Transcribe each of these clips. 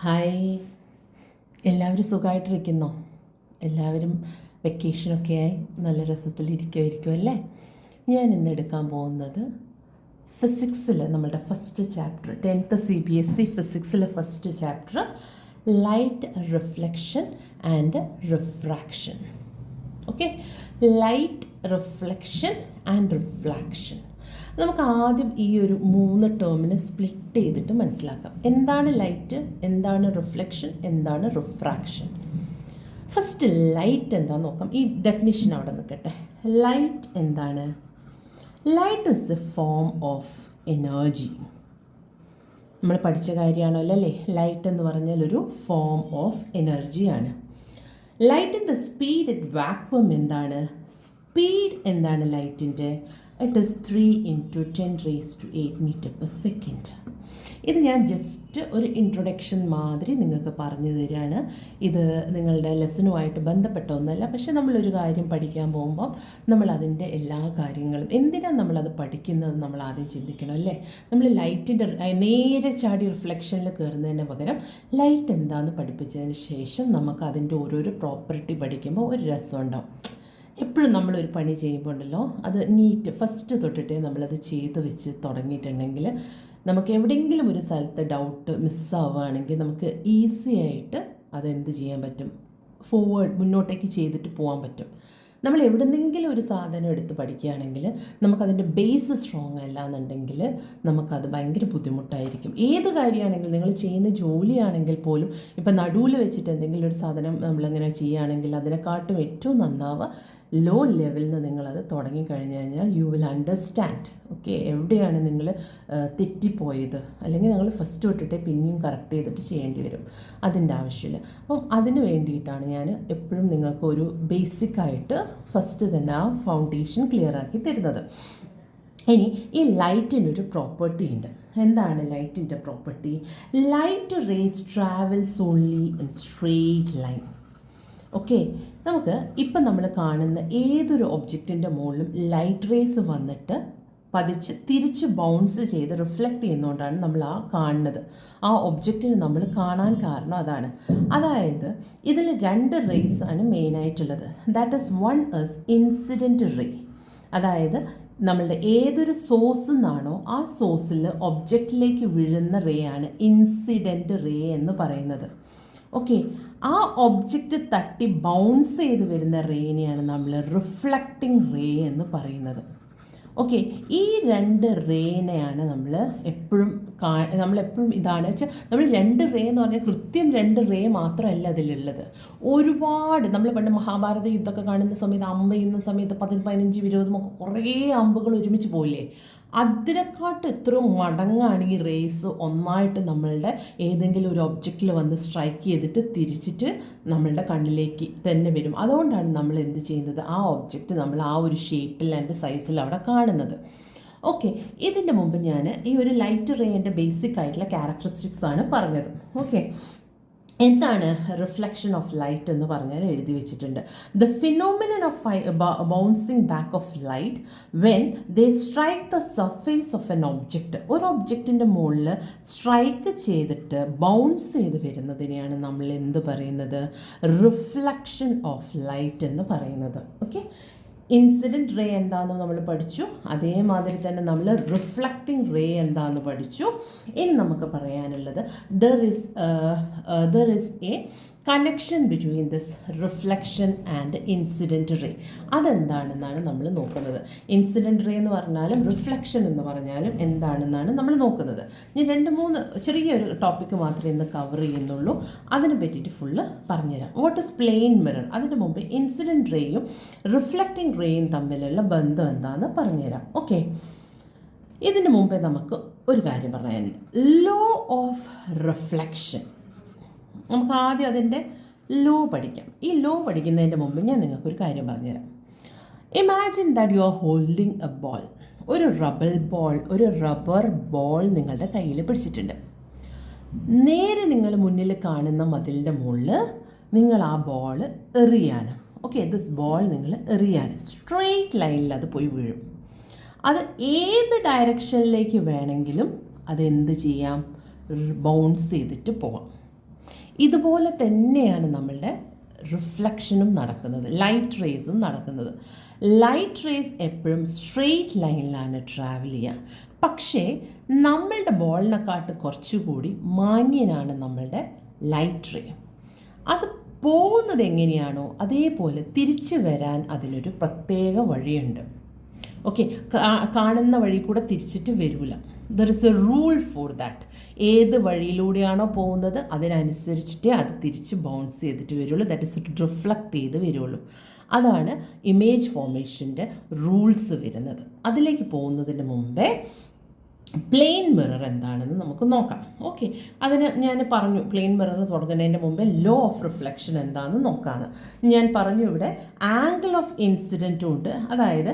Hi, എല്ലാവരും സുഖമായിട്ടിരിക്കുന്നോ? എല്ലാവരും വെക്കേഷനൊക്കെയായി നല്ല രസത്തിലിരിക്കുമായിരിക്കും അല്ലേ? ഞാൻ ഇന്ന് എടുക്കാൻ പോകുന്നത് ഫിസിക്സിൽ നമ്മളുടെ ഫസ്റ്റ് ചാപ്റ്റർ 10th CBSE ഫിസിക്സിലെ first chapter light reflection and refraction. Okay, light reflection and refraction. നമുക്ക് ആദ്യം ഈ ഒരു 3 ടേമിനെ സ്പ്ലിറ്റ് ചെയ്തിട്ട് മനസ്സിലാക്കാം. എന്താണ് ലൈറ്റ്, എന്താണ് റിഫ്ലക്ഷൻ, എന്താണ് റിഫ്രാക്ഷൻ. ഫസ്റ്റ് ലൈറ്റ് എന്താണെന്ന് നോക്കാം. ഈ ഡെഫിനിഷൻ അവിടെ നിൽക്കട്ടെ. ലൈറ്റ് എന്താണ്? Light is A form of energy. നമ്മൾ പഠിച്ച കാര്യമാണല്ലോ അല്ലേ? ലൈറ്റ് എന്ന് പറഞ്ഞാൽ ഒരു ഫോം ഓഫ് എനർജിയാണ്. ലൈറ്റിൻ്റെ സ്പീഡ് അറ്റ് വാക്വം എന്താണ്? സ്പീഡ് എന്താണ് ലൈറ്റിൻ്റെ? It is 3 × 10⁸ meter/second. ഇത് ഞാൻ ജസ്റ്റ് ഒരു ഇൻട്രൊഡക്ഷൻ മാതിരി നിങ്ങൾക്ക് പറഞ്ഞു തരികയാണ്. ഇത് നിങ്ങളുടെ ലെസനുമായിട്ട് ബന്ധപ്പെട്ട ഒന്നല്ല. പക്ഷേ നമ്മളൊരു കാര്യം പഠിക്കാൻ പോകുമ്പോൾ നമ്മളതിൻ്റെ എല്ലാ കാര്യങ്ങളും എന്തിനാണ് നമ്മളത് പഠിക്കുന്നത് നമ്മൾ ആദ്യം ചിന്തിക്കണം അല്ലേ? നമ്മൾ ലൈറ്റിൻ്റെ നേരെ ചാടി റിഫ്ലക്ഷനിൽ കയറുന്നതിന് പകരം ലൈറ്റ് എന്താണെന്ന് പഠിപ്പിച്ചതിന് ശേഷം നമുക്ക് അതിൻ്റെ ഓരോരോ പ്രോപ്പർട്ടി പഠിക്കുമ്പോൾ ഒരു രസമുണ്ടാവും. എപ്പോഴും നമ്മളൊരു പണി ചെയ്യുമ്പോൾ ഉണ്ടല്ലോ, അത് നീറ്റ് ഫസ്റ്റ് തൊട്ടിട്ടേ നമ്മളത് ചെയ്ത് വെച്ച് തുടങ്ങിയിട്ടുണ്ടെങ്കിൽ നമുക്ക് എവിടെയെങ്കിലും ഒരു സ്ഥലത്ത് ഡൗട്ട് മിസ്സാവുകയാണെങ്കിൽ നമുക്ക് ഈസി ആയിട്ട് അതെന്ത് ചെയ്യാൻ പറ്റും, മുന്നോട്ടേക്ക് ചെയ്തിട്ട് പോകാൻ പറ്റും. നമ്മൾ എവിടെന്നെങ്കിലും ഒരു സാധനം എടുത്ത് പഠിക്കുകയാണെങ്കിൽ നമുക്കതിൻ്റെ ബേസ് സ്ട്രോങ് അല്ല എന്നുണ്ടെങ്കിൽ നമുക്കത് ഭയങ്കര ബുദ്ധിമുട്ടായിരിക്കും. ഏത് കാര്യമാണെങ്കിലും, നിങ്ങൾ ചെയ്യുന്ന ജോലിയാണെങ്കിൽ പോലും ഇപ്പം നടുവിൽ വെച്ചിട്ട് എന്തെങ്കിലും ഒരു സാധനം നമ്മളിങ്ങനെ ചെയ്യുകയാണെങ്കിൽ അതിനെക്കാട്ടും ഏറ്റവും നന്നാവുക ലോ ലെവലിൽ നിന്ന് നിങ്ങളത് തുടങ്ങിക്കഴിഞ്ഞ് കഴിഞ്ഞാൽ യു വിൽ അണ്ടർസ്റ്റാൻഡ്. ഓക്കെ, എവിടെയാണ് നിങ്ങൾ തെറ്റിപ്പോയത്, അല്ലെങ്കിൽ നിങ്ങൾ ഫസ്റ്റ് തൊട്ടിട്ടേ പിന്നെയും കറക്റ്റ് ചെയ്തിട്ട് ചെയ്യേണ്ടി വരും. അതിൻ്റെ ആവശ്യമില്ല. അപ്പം അതിന് വേണ്ടിയിട്ടാണ് ഞാൻ എപ്പോഴും നിങ്ങൾക്ക് ഒരു ബേസിക്കായിട്ട് ഫസ്റ്റ് തന്നെ ആ ഫൗണ്ടേഷൻ ക്ലിയർ ആക്കി തരുന്നത്. ഇനി ഈ ലൈറ്റിനൊരു പ്രോപ്പർട്ടി ഉണ്ട്. എന്താണ് ലൈറ്റിൻ്റെ property? Light rays travels only in straight line. Okay, നമുക്ക് ഇപ്പം നമ്മൾ കാണുന്ന ഏതൊരു ഒബ്ജക്റ്റിൻ്റെ മുകളിലും ലൈറ്റ് റേസ് വന്നിട്ട് പതിച്ച് തിരിച്ച് ബൗൺസ് ചെയ്ത് റിഫ്ലക്റ്റ് ചെയ്യുന്നതുകൊണ്ടാണ് നമ്മൾ ആ കാണുന്നത്. ആ ഒബ്ജക്റ്റിന് നമ്മൾ കാണാൻ കാരണം അതാണ്. അതായത് ഇതിൽ 2 റേസ് ആണ് മെയിനായിട്ടുള്ളത്. That is one is incident ray. അതായത് നമ്മളുടെ ഏതൊരു സോഴ്സിൽ നിന്നാണോ ആ സോഴ്സിൽ ഒബ്ജക്റ്റിലേക്ക് വീഴുന്ന റേ ആണ് ഇൻസിഡൻറ്റ് റേ എന്ന് പറയുന്നത്. ഓക്കെ, ആ ഒബ്ജക്റ്റ് തട്ടി ബൗൺസ് ചെയ്ത് വരുന്ന റേനെയാണ് നമ്മൾ റിഫ്ലക്റ്റിംഗ് റേ എന്ന് പറയുന്നത്. ഓക്കെ, ഈ 2 റേനെയാണ് നമ്മളെപ്പോഴും ഇതാണ് വെച്ചാൽ നമ്മൾ 2 റേ എന്ന് പറഞ്ഞാൽ കൃത്യം 2 റേ മാത്രമല്ല അതിലുള്ളത്. ഒരുപാട് നമ്മൾ പണ്ട് മഹാഭാരത യുദ്ധമൊക്കെ കാണുന്ന സമയത്ത് അമ്പ് ചെയ്യുന്ന സമയത്ത് 10, 15, 20 ഒക്കെ കുറേ അമ്പുകൾ ഒരുമിച്ച് പോയില്ലേ? അതിനെക്കാട്ട് എത്രയോ മടങ്ങാണ് ഈ റേസ് ഒന്നായിട്ട് നമ്മളുടെ ഏതെങ്കിലും ഒരു ഒബ്ജക്റ്റിൽ വന്ന് സ്ട്രൈക്ക് ചെയ്തിട്ട് തിരിച്ചിട്ട് നമ്മളുടെ കണ്ണിലേക്ക് തന്നെ വരും. അതുകൊണ്ടാണ് നമ്മൾ എന്ത് ചെയ്യുന്നത്, ആ ഒബ്ജക്റ്റ് നമ്മൾ ആ ഒരു ഷേപ്പിൽ ആൻഡ് സൈസിൽ അവിടെ കാണുന്നത്. ഓക്കെ, ഇതിൻ്റെ മുമ്പ് ഞാൻ ഈ ഒരു ലൈറ്റ് റേൻ്റെ ബേസിക് ആയിട്ടുള്ള ക്യാരക്ടറിസ്റ്റിക്സ് ആണ് പറഞ്ഞത്. ഓക്കെ, എന്താണ് റിഫ്ലക്ഷൻ ഓഫ് ലൈറ്റ് എന്ന് പറഞ്ഞാൽ എഴുതി വെച്ചിട്ടുണ്ട്. The phenomenon of bouncing back of light when they strike the surface of N object. ഒരു ഒബ്ജക്റ്റിൻ്റെ മുകളിൽ സ്ട്രൈക്ക് ചെയ്തിട്ട് ബൗൺസ് ചെയ്ത് വരുന്നതിനെയാണ് നമ്മൾ എന്ത് പറയുന്നത്, റിഫ്ലക്ഷൻ ഓഫ് ലൈറ്റ് എന്ന് പറയുന്നത്. ഓക്കെ, ഇൻസിഡൻറ്റ് റേ എന്താണെന്ന് നമ്മൾ പഠിച്ചു. അതേമാതിരി തന്നെ നമ്മൾ റിഫ്ലക്റ്റിംഗ് റേ എന്താണെന്ന് പഠിച്ചു. ഇനി നമുക്ക് പറയാനുള്ളത് there is a connection between this reflection and incident ray. അതെന്താണെന്നാണ് നമ്മൾ നോക്കുന്നത്. ഇൻസിഡൻറ്റ് റേ എന്ന് പറഞ്ഞാലും റിഫ്ലക്ഷൻ എന്ന് പറഞ്ഞാലും എന്താണെന്നാണ് നമ്മൾ നോക്കുന്നത്. ഞാൻ 2-3 ചെറിയൊരു ടോപ്പിക്ക് മാത്രമേ ഇന്ന് കവർ ചെയ്യുന്നുള്ളൂ. അതിനെ പറ്റിയിട്ട് ഫുള്ള് പറഞ്ഞുതരാം. What is plane mirror? അതിന് മുമ്പ് ഇൻസിഡൻറ്റ് റേയും റിഫ്ലക്റ്റിംഗ് റേയും തമ്മിലുള്ള ബന്ധം എന്താണെന്ന് പറഞ്ഞുതരാം. ഓക്കെ, ഇതിന് മുമ്പേ നമുക്ക് ഒരു കാര്യം പറയാനുണ്ട്. Law of reflection. നമുക്ക് ആദ്യം അതിൻ്റെ ലോ പഠിക്കാം. ഈ ലോ പഠിക്കുന്നതിൻ്റെ മുമ്പ് ഞാൻ നിങ്ങൾക്കൊരു കാര്യം പറഞ്ഞുതരാം. Imagine that you are holding A ball. ഒരു റബ്ബർ ബോൾ നിങ്ങളുടെ കയ്യിൽ പിടിച്ചിട്ടുണ്ട്. നേരെ നിങ്ങൾ മുന്നിൽ കാണുന്ന മതിലിൻ്റെ മുകളിൽ നിങ്ങൾ ആ ബോൾ എറിയാണ്. ഓക്കെ, ദിസ് ബോൾ നിങ്ങൾ എറിയാണ്. സ്ട്രെയിറ്റ് ലൈനിൽ അത് പോയി വീഴും. അത് ഏത് ഡയറക്ഷനിലേക്ക് വേണമെങ്കിലും അതെന്ത് ചെയ്യാം, ബൗൺസ് ചെയ്തിട്ട് പോവാം. ഇതുപോലെ തന്നെയാണ് നമ്മളുടെ റിഫ്ലക്ഷനും നടക്കുന്നത്, ലൈറ്റ് റേസും നടക്കുന്നത്. ലൈറ്റ് റേസ് എപ്പോഴും സ്ട്രെയിറ്റ് ലൈനിലാണ് ട്രാവൽ ചെയ്യുക. പക്ഷേ നമ്മളുടെ ബോളിനെക്കാട്ട് കുറച്ചുകൂടി മാന്യനാണ് നമ്മളുടെ ലൈറ്റ് റേ. അത് പോകുന്നത് എങ്ങനെയാണോ അതേപോലെ തിരിച്ചു വരാൻ അതിനൊരു പ്രത്യേക വഴിയുണ്ട്. ഓക്കെ, കാണുന്ന വഴി കൂടെ തിരിച്ചിട്ട് വരില്ല. There is A rule for that. ഏത് വഴിയിലൂടെയാണോ പോകുന്നത് അതിനനുസരിച്ചിട്ടേ അത് തിരിച്ച് ബൗൺസ് ചെയ്തിട്ട് വരുള്ളൂ. ദാറ്റ് ഇസ് ഇറ്റ് റിഫ്ലക്റ്റ് ചെയ്ത് വരുള്ളൂ. അതാണ് ഇമേജ് ഫോർമേഷൻ്റെ റൂൾസ് വരുന്നത്. അതിലേക്ക് പോകുന്നതിന് മുമ്പേ പ്ലെയിൻ മിറർ എന്താണെന്ന് നമുക്ക് നോക്കാം. ഓക്കെ, അതിന് ഞാൻ പറഞ്ഞു പ്ലെയിൻ മിറർ തുടങ്ങുന്നതിൻ്റെ മുമ്പേ ലോ ഓഫ് റിഫ്ലക്ഷൻ എന്താണെന്ന് നോക്കാമെന്ന്. ഞാൻ പറഞ്ഞു ഇവിടെ ആംഗിൾ ഓഫ് ഇൻസിഡൻറ്റും ഉണ്ട്. അതായത്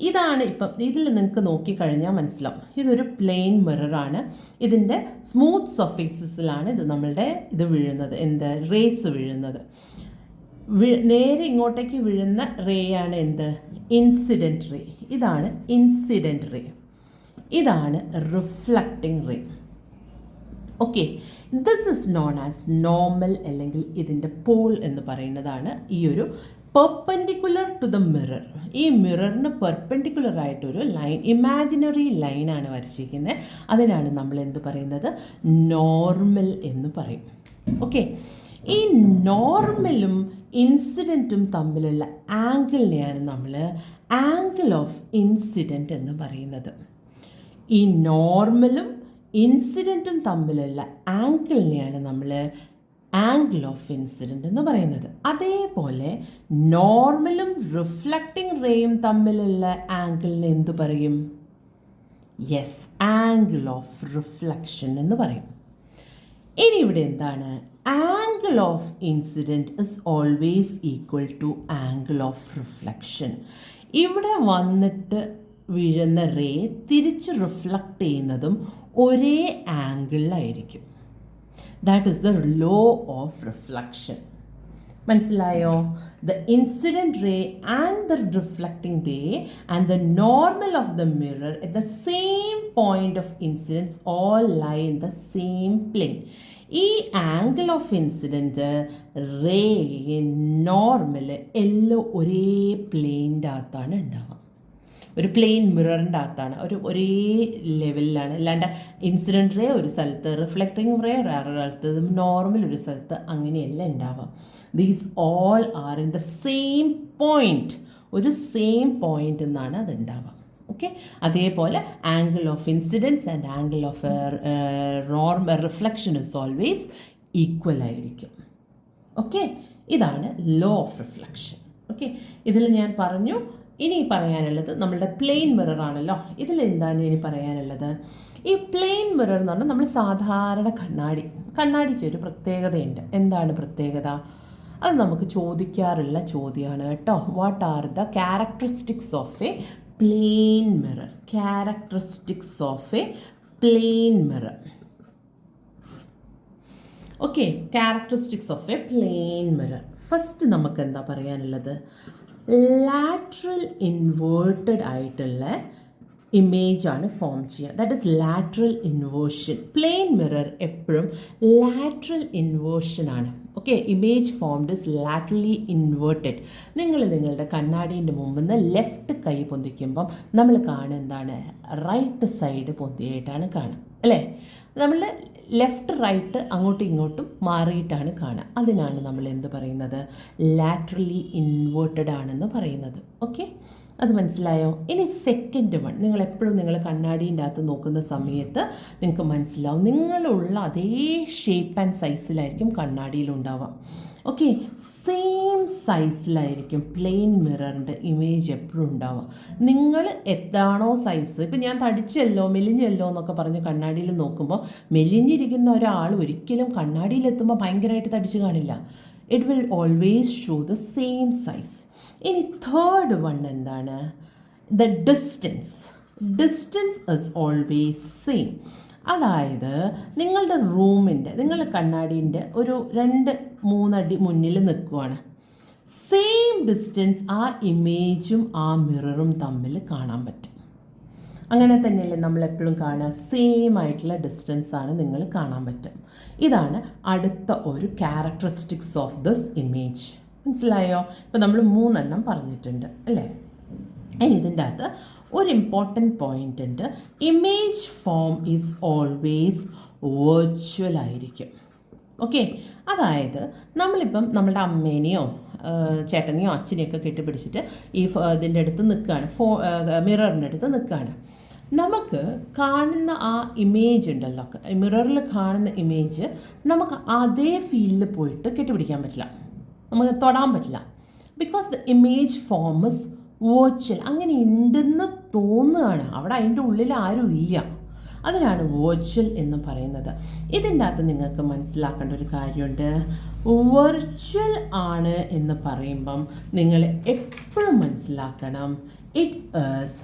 ഇതാണ് ഇപ്പം ഇതിൽ നിങ്ങൾക്ക് നോക്കിക്കഴിഞ്ഞാൽ മനസ്സിലാവും, ഇതൊരു പ്ലെയിൻ മിററാണ്. ഇതിൻ്റെ സ്മൂത്ത് സർഫേസസിലാണ് നമ്മളുടെ ഇത് വീഴുന്നത്, റേസ് വീഴുന്നത്. നേരെ ഇങ്ങോട്ടേക്ക് വീഴുന്ന റേ ആണ് ഇൻസിഡൻറ്റ് റേ. ഇതാണ് ഇൻസിഡൻറ്റ് റേ, ഇതാണ് reflecting ray. Okay, this is known as normal, അല്ലെങ്കിൽ ഇതിൻ്റെ പോൾ എന്ന് പറയുന്നതാണ് ഈ ഒരു പെർപെൻഡിക്കുലർ ടു ദ മിറർ. ഈ മിററിന് പെർപെൻഡിക്കുലർ ആയിട്ടൊരു ലൈൻ, ഇമാജിനറി ലൈനാണ് വരച്ചിരിക്കുന്നത്. അതിനാണ് നമ്മൾ എന്ത് പറയുന്നത്, നോർമൽ എന്ന് പറയും. ഓക്കെ, ഈ നോർമലും ഇൻസിഡൻറ്റും തമ്മിലുള്ള ആംഗിളിനെയാണ് നമ്മൾ ആംഗിൾ ഓഫ് ഇൻസിഡൻറ്റ് എന്ന് പറയുന്നത്. ഈ നോർമലും ഇൻസിഡൻറ്റും തമ്മിലുള്ള ആംഗിളിനെയാണ് നമ്മൾ ആംഗിൾ ഓഫ് ഇൻസിഡൻറ്റ് എന്ന് പറയുന്നത്. അതേപോലെ നോർമലും റിഫ്ലക്റ്റിംഗ് റേയും തമ്മിലുള്ള ആംഗിളിനെ എന്തു പറയും? യെസ്, ആംഗിൾ ഓഫ് റിഫ്ലക്ഷൻ എന്ന് പറയും. ഇനി ഇവിടെ എന്താണ്? Angle of incident is always equal to angle of reflection. ഇവിടെ വന്നിട്ട് വീഴുന്ന റേ തിരിച്ച് റിഫ്ലക്റ്റ് ചെയ്യുന്നതും ഒരേ ആംഗിളിലായിരിക്കും. That is the law of reflection. മനസ്സിലായോ? The incident ray and the reflecting ray and the normal of the mirror at the same point of incidence all lie in the same plane. ഈ angle of incident, ray, normal എല്ലാം ഒരേ പ്ലെയിൻ്റെ അകത്താണ് ഉണ്ടാവുക. ഒരു plain മിററിൻ്റെ അകത്താണ്, ഒരേ ലെവലിലാണ്. അല്ലാണ്ട് ഇൻസിഡൻറ്റ് റേ ഒരു സ്ഥലത്ത്, റിഫ്ലക്റ്റിംഗ് റേ വേറെ സ്ഥലത്ത്, നോർമൽ ഒരു സ്ഥലത്ത്, അങ്ങനെയല്ല ഉണ്ടാവുക. These all are in the same point, ഒരു സെയിം പോയിൻ്റ് എന്നാണ് അത് ഉണ്ടാവുക. ഓക്കെ, അതേപോലെ angle of incidence and angle of normal reflection is always equal ആയിരിക്കും. ഓക്കെ, ഇതാണ് ലോ ഓഫ് റിഫ്ലക്ഷൻ. ഓക്കെ, ഇതിൽ ഞാൻ പറഞ്ഞു. ഇനി പറയാനുള്ളത് നമ്മളുടെ പ്ലെയിൻ മിറർ ആണല്ലോ. ഇതിൽ എന്താണ് ഇനി പറയാനുള്ളത്? ഈ പ്ലെയിൻ മിറർ എന്ന് പറഞ്ഞാൽ നമ്മൾ സാധാരണ കണ്ണാടിക്ക് ഒരു പ്രത്യേകതയുണ്ട്. എന്താണ് പ്രത്യേകത? അത് നമുക്ക് ചോദിക്കാറുള്ള ചോദ്യമാണ് കേട്ടോ. What are the characteristics of a plane mirror? Characteristics of a plane mirror. Okay, characteristics of a plane mirror. First നമുക്ക് എന്താ പറയാനുള്ളത്? ലാറ്ററൽ ഇൻവേർട്ടഡ് ആയിട്ടുള്ള ഇമേജാണ് ഫോം ചെയ്യുക. That is lateral inversion. Plane mirror എപ്പോഴും ലാറ്ററൽ ഇൻവേർഷനാണ്. Okay, image formed is laterally inverted. നിങ്ങളുടെ കണ്ണാടീൻ്റെ മുമ്പിൽ നിന്ന് ലെഫ്റ്റ് കൈ പൊന്തിക്കുമ്പം നമ്മൾ കാണുക എന്താണ്? റൈറ്റ് സൈഡ് പൊന്തിയായിട്ടാണ് കാണുക, അല്ലേ? നമ്മൾ ലെഫ്റ്റ് റൈറ്റ് അങ്ങോട്ടും ഇങ്ങോട്ടും മാറിയിട്ടാണ് കാണുക. അതിനാണ് നമ്മൾ എന്ത് പറയുന്നത്? ലാറ്ററലി ഇൻവേർട്ടഡ് ആണെന്ന് പറയുന്നത്. ഓക്കെ, അത് മനസ്സിലായോ? ഇനി സെക്കൻഡ് വൺ, നിങ്ങളെപ്പോഴും നിങ്ങൾ കണ്ണാടീൻ്റെ അകത്ത് നോക്കുന്ന സമയത്ത് നിങ്ങൾക്ക് മനസ്സിലാവും, നിങ്ങളുള്ള അതേ ഷേപ്പ് ആൻഡ് സൈസിലായിരിക്കും കണ്ണാടിയിലുണ്ടാവുക. ഓക്കെ, സെയിം സൈസിലായിരിക്കും പ്ലെയിൻ മിററിൻ്റെ ഇമേജ് എപ്പോഴും ഉണ്ടാവുക. നിങ്ങൾ എത്താണോ സൈസ്, ഇപ്പം ഞാൻ തടിച്ചല്ലോ മെലിഞ്ഞല്ലോ എന്നൊക്കെ പറഞ്ഞ് കണ്ണാടിയിൽ നോക്കുമ്പോൾ മെലിഞ്ഞിരിക്കുന്ന ഒരാൾ ഒരിക്കലും കണ്ണാടിയിലെത്തുമ്പോൾ ഭയങ്കരമായിട്ട് തടിച്ച് കാണില്ല. It will always show the same size. ഇനി തേർഡ് വൺ എന്താണ്? The distance. Distance is always same. അതായത് നിങ്ങളുടെ റൂമിൻ്റെ, നിങ്ങളുടെ കണ്ണാടീൻ്റെ ഒരു 2-3 അടി മുന്നിൽ നിൽക്കുവാണ്. സെയിം ഡിസ്റ്റൻസ് ആ ഇമേജും ആ മിററും തമ്മിൽ കാണാൻ പറ്റും. അങ്ങനെ തന്നെയല്ലേ നമ്മളെപ്പോഴും കാണുക? സെയിം ആയിട്ടുള്ള ഡിസ്റ്റൻസാണ് നിങ്ങൾ കാണാൻ പറ്റും. ഇതാണ് അടുത്ത ഒരു ക്യാരക്ടറിസ്റ്റിക്സ് ഓഫ് ദിസ് ഇമേജ്. മനസ്സിലായോ? ഇപ്പോൾ നമ്മൾ 3 പറഞ്ഞിട്ടുണ്ട് അല്ലേ? ഇനി ഇതിൻ്റെ അകത്ത് ഒരു ഇമ്പോർട്ടൻറ്റ് പോയിൻ്റ് ഉണ്ട്. Image form is always virtual ആയിരിക്കും. ഓക്കെ, അതായത് നമ്മളിപ്പം നമ്മളുടെ അമ്മേനെയോ ചേട്ടനെയോ അച്ഛനെയൊക്കെ കെട്ടിപ്പിടിച്ചിട്ട് ഇതിൻ്റെ അടുത്ത് നിൽക്കുകയാണ്, മിററിൻ്റെ അടുത്ത് നിൽക്കുകയാണ്. നമുക്ക് കാണുന്ന ആ ഇമേജ് ഉണ്ടല്ലോ, മിററിൽ കാണുന്ന ഇമേജ് നമുക്ക് അതേ ഫീലിൽ പോയിട്ട് കെട്ടിപ്പിടിക്കാൻ പറ്റില്ല, നമുക്ക് തൊടാൻ പറ്റില്ല. Because the image form is virtual. അങ്ങനെ ഉണ്ടെന്ന് തോന്നുകയാണ്, അവിടെ അതിൻ്റെ ഉള്ളിൽ ആരും ഇല്ല. അതിനാണ് വെർച്വൽ എന്ന് പറയുന്നത്. ഇതിൻ്റെ അകത്ത് നിങ്ങൾക്ക് മനസ്സിലാക്കേണ്ട ഒരു കാര്യമുണ്ട്. വെർച്വൽ ആണ് എന്ന് പറയുമ്പം നിങ്ങൾ എപ്പോഴും മനസ്സിലാക്കണം, it is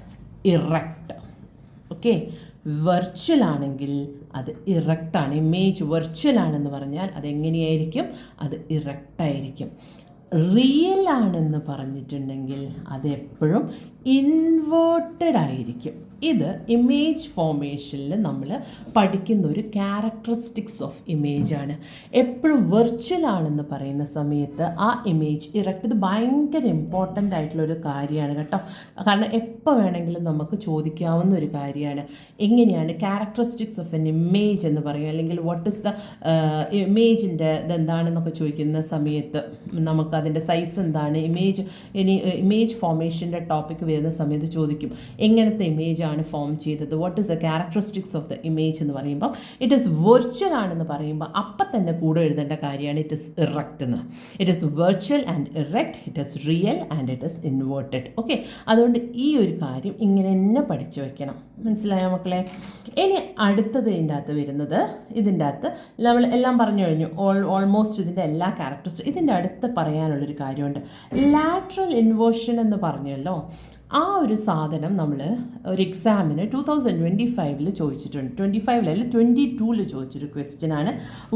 erect. Okay, virtual ആണെങ്കിൽ അത് ഇറക്റ്റാണ്. ഇമേജ് വെർച്വൽ ആണെന്ന് പറഞ്ഞാൽ അതെങ്ങനെയായിരിക്കും? അത് ഇറക്റ്റായിരിക്കും. റിയൽ ആണെന്ന് പറഞ്ഞിട്ടുണ്ടെങ്കിൽ അത് എപ്പോഴും ഇൻവേർട്ടഡ് ആയിരിക്കും. ഇത് ഇമേജ് ഫോർമേഷനിൽ നമ്മൾ പഠിക്കുന്ന ഒരു ക്യാരക്ടറിസ്റ്റിക്സ് ഓഫ് ഇമേജാണ്. എപ്പോഴും വെർച്വൽ ആണെന്ന് പറയുന്ന സമയത്ത് ആ ഇമേജ് ഇറക്റ്റ്, ഇത് ഭയങ്കര ഇമ്പോർട്ടൻ്റ് ആയിട്ടുള്ളൊരു കാര്യമാണ് കേട്ടോ. കാരണം എപ്പോൾ വേണമെങ്കിലും നമുക്ക് ചോദിക്കാവുന്ന ഒരു കാര്യമാണ്. എങ്ങനെയാണ് ക്യാരക്ടറിസ്റ്റിക്സ് ഓഫ് എൻ ഇമേജ് എന്ന് പറയും, അല്ലെങ്കിൽ വാട്ട് ഇസ് ദ ഇമേജിൻ്റെ ഇതെന്താണെന്നൊക്കെ ചോദിക്കുന്ന സമയത്ത് നമുക്ക് അതിൻ്റെ സൈസ് എന്താണ്, ഇമേജ് ഫോർമേഷൻ്റെ ടോപ്പിക്ക് വരുന്ന സമയത്ത് ചോദിക്കും എങ്ങനത്തെ ഇമേജ് ആണ് ഫോം ചെയ്തത്, what is the characteristics of the image എന്ന് പറയുമ്പോൾ ഇറ്റ് ഈസ് വെർച്വൽ ആണെന്ന് പറയുമ്പോൾ അപ്പം തന്നെ കൂടെ എഴുതേണ്ട കാര്യമാണ് ഇറ്റ് ഇസ് ഇറക്റ്റ് എന്ന്. It is virtual and erect, it is real and it is inverted. Okay, അതുകൊണ്ട് ഈ ഒരു കാര്യം ഇങ്ങനെ തന്നെ പഠിച്ചു വയ്ക്കണം. മനസ്സിലായോ മക്കളെ? ഇനി അടുത്തത് ഇതിൻ്റെ അകത്ത് വരുന്നത്, ഇതിൻ്റെ അകത്ത് നമ്മൾ എല്ലാം പറഞ്ഞു കഴിഞ്ഞു, ഓൾമോസ്റ്റ് ഇതിൻ്റെ എല്ലാ ക്യാരക്ടറിസ്റ്റിക്സ്. ഇതിൻ്റെ അടുത്ത് പറയാനുള്ളൊരു കാര്യമുണ്ട്. ലാറ്ററൽ ഇൻവേർഷൻ എന്ന് പറഞ്ഞല്ലോ, ആ ഒരു സാധനം നമ്മൾ ഒരു എക്സാമിന് 2025 ചോദിച്ചിട്ടുണ്ട്. 25 22 ചോദിച്ചൊരു ക്വസ്റ്റ്യനാണ്.